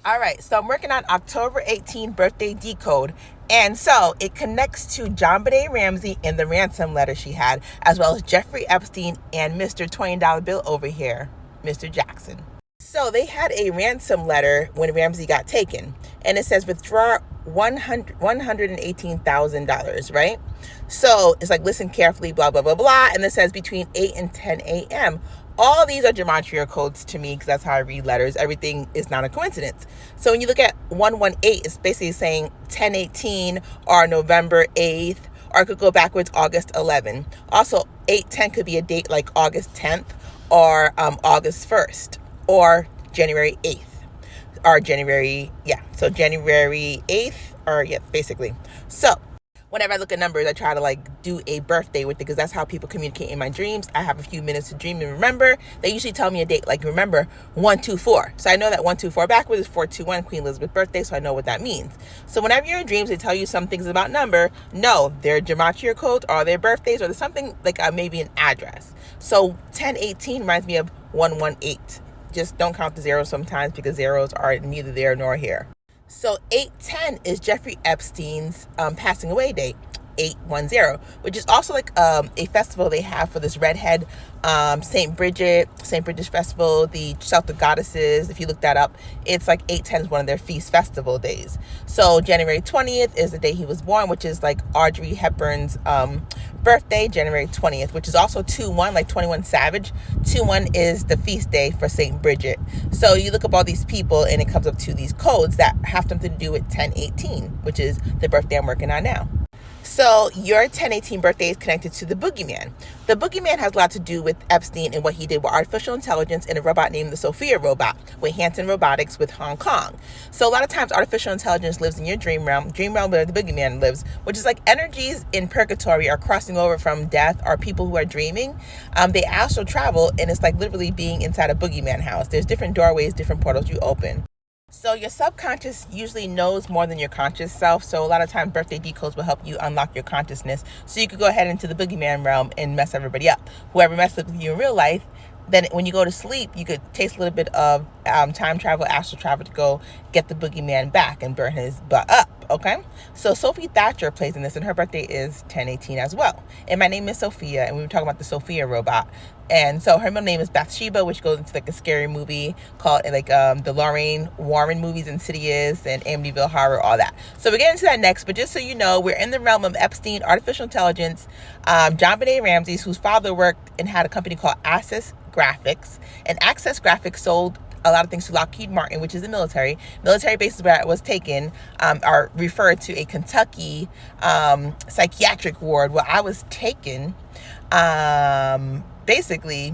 All right, so I'm working on October 18th birthday decode. And so it connects to JonBenet Ramsey and the ransom letter she had, as well as Jeffrey Epstein and Mr. $20 bill over here, Mr. Jackson. So they had a ransom letter when Ramsey got taken, and it says withdraw $118,000, right? So it's like, listen carefully, blah, blah, blah, blah. And it says between 8 and 10 a.m. All these are gematria codes to me because that's how I read letters. Everything is not a coincidence. So when you look at 118, it's basically saying 10/18 or November 8th, or it could go backwards, August 11. Also, 8/10 could be a date like August 10th or August 1st or January 8th or January 8th or basically. So whenever I look at numbers, I try to do a birthday with it because that's how people communicate in my dreams. I have a few minutes to dream and remember. They usually tell me a date, like remember 124. So I know that 124 backwards is 421, Queen Elizabeth's birthday, so I know what that means. So whenever you're in dreams, they tell you some things about number. No, they're gematria codes or their birthdays or there's something like maybe an address. So 1018 reminds me of 118. Just don't count the zeros sometimes because zeros are neither there nor here. So 8/10 is Jeffrey Epstein's passing away date, 8/10, which is also like a festival they have for this redhead, St. Bridget's festival, the Celtic goddesses. If you look that up, it's like 8/10 is one of their feast festival days. So January 20th is the day he was born, which is like Audrey Hepburn's birthday, January 20th, which is also 2/1, like 21 Savage. 2/1 is the feast day for St. Bridget. So you look up all these people and it comes up to these codes that have something to do with 10/18, which is the birthday I'm working on now. So your 10/18 birthday is connected to the boogeyman. The boogeyman has a lot to do with Epstein and what he did with artificial intelligence and a robot named the Sophia robot with Hanson Robotics with Hong Kong. So a lot of times artificial intelligence lives in your dream realm where the boogeyman lives, which is like energies in purgatory are crossing over from death or people who are dreaming. They astral travel and it's like literally being inside a boogeyman house. There's different doorways, different portals you open. So your subconscious usually knows more than your conscious self. So a lot of times birthday decodes will help you unlock your consciousness. So you could go ahead into the boogeyman realm and mess everybody up. Whoever messed up with you in real life, then when you go to sleep, you could taste a little bit of time travel, astral travel to go get the boogeyman back and burn his butt up. Okay, so Sophie Thatcher plays in this, and her birthday is 10/18 as well. And my name is Sophia, and we were talking about the Sophia robot. And so her middle name is Bathsheba, which goes into like a scary movie called the Lorraine Warren movies, Insidious and Amityville Horror, all that. So we're getting into that next, but just so you know, we're in the realm of Epstein, artificial intelligence, JonBenet Ramsey, whose father worked and had a company called Access Graphics, and Access Graphics sold a lot of things to Lockheed Martin, which is the military. Military bases where it was taken are referred to a Kentucky psychiatric ward where I was taken. Basically,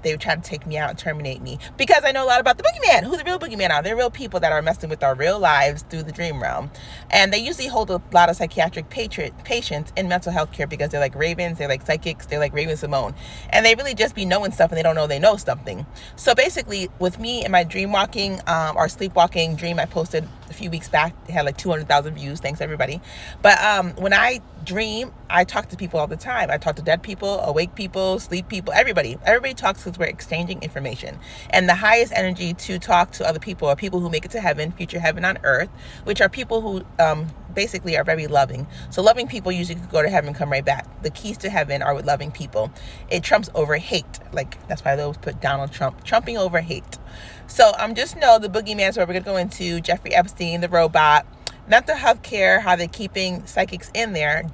they would try to take me out and terminate me because I know a lot about the boogeyman, who the real boogeyman are. They're real people that are messing with our real lives through the dream realm. And they usually hold a lot of psychiatric patients in mental health care because they're like ravens, they're like psychics, they're like Raven Simone. And they really just be knowing stuff and they don't know they know something. So basically, with me and my dream walking or sleepwalking dream I posted a few weeks back, it had like 200,000 views. Thanks, everybody. But when I dream, I talk to people all the time. I talk to dead people, awake people, sleep people, everybody. Everybody talks because we're exchanging information. And the highest energy to talk to other people are people who make it to heaven, future heaven on earth, which are people who basically are very loving. So loving people usually could go to heaven and come right back. The keys to heaven are with loving people. It trumps over hate. Like, that's why they always put Donald Trump, trumping over hate. So just know the boogeyman is where we're going to go into. Jeffrey Epstein, the robot, mental health care, how they're keeping psychics in there,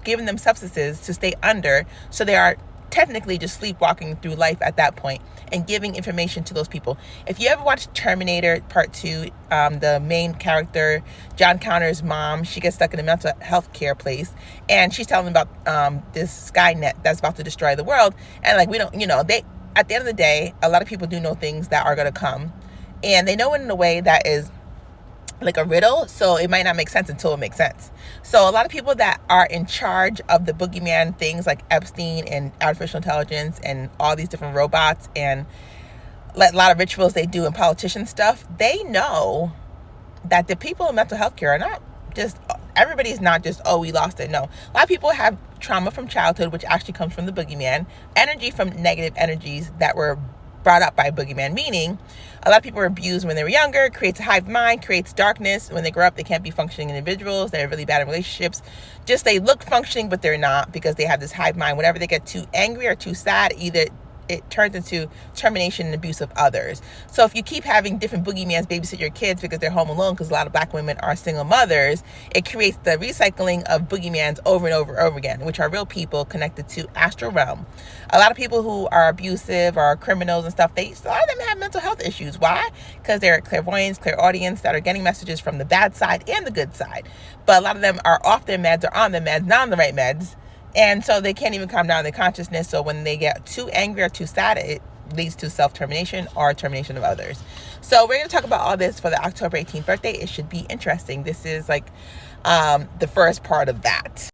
giving them substances to stay under, so they are technically just sleepwalking through life at that point and giving information to those people. If you ever watched Terminator Part 2, the main character, John Connor's mom, she gets stuck in a mental health care place and she's telling them about this Skynet that's about to destroy the world. And like, we don't, they, at the end of the day, a lot of people do know things that are going to come and they know it in a way that is like a riddle, so it might not make sense until it makes sense. So a lot of people that are in charge of the boogeyman things like Epstein and artificial intelligence and all these different robots and a lot of rituals they do and politician stuff, they know that the people in mental health care are not just, everybody's not just, oh, we lost it. No, a lot of people have trauma from childhood, which actually comes from the boogeyman, energy from negative energies that were brought up by a boogeyman, meaning a lot of people are abused when they were younger, creates a hive mind, creates darkness. When they grow up, they can't be functioning individuals. They're really bad in relationships. Just they look functioning, but they're not, because they have this hive mind. Whenever they get too angry or too sad, either it turns into termination and abuse of others. So if you keep having different boogeymans babysit your kids because they're home alone, because a lot of Black women are single mothers, it creates the recycling of boogeymans over and over and over again, which are real people connected to astral realm. A lot of people who are abusive or criminals and stuff, a lot of them have mental health issues. Why? Because they're clairvoyants, clairaudience that are getting messages from the bad side and the good side. But a lot of them are off their meds or on their meds, not on the right meds. And so they can't even calm down their consciousness. So when they get too angry or too sad, it leads to self-termination or termination of others. So we're going to talk about all this for the October 18th birthday. It should be interesting. This is like the first part of that.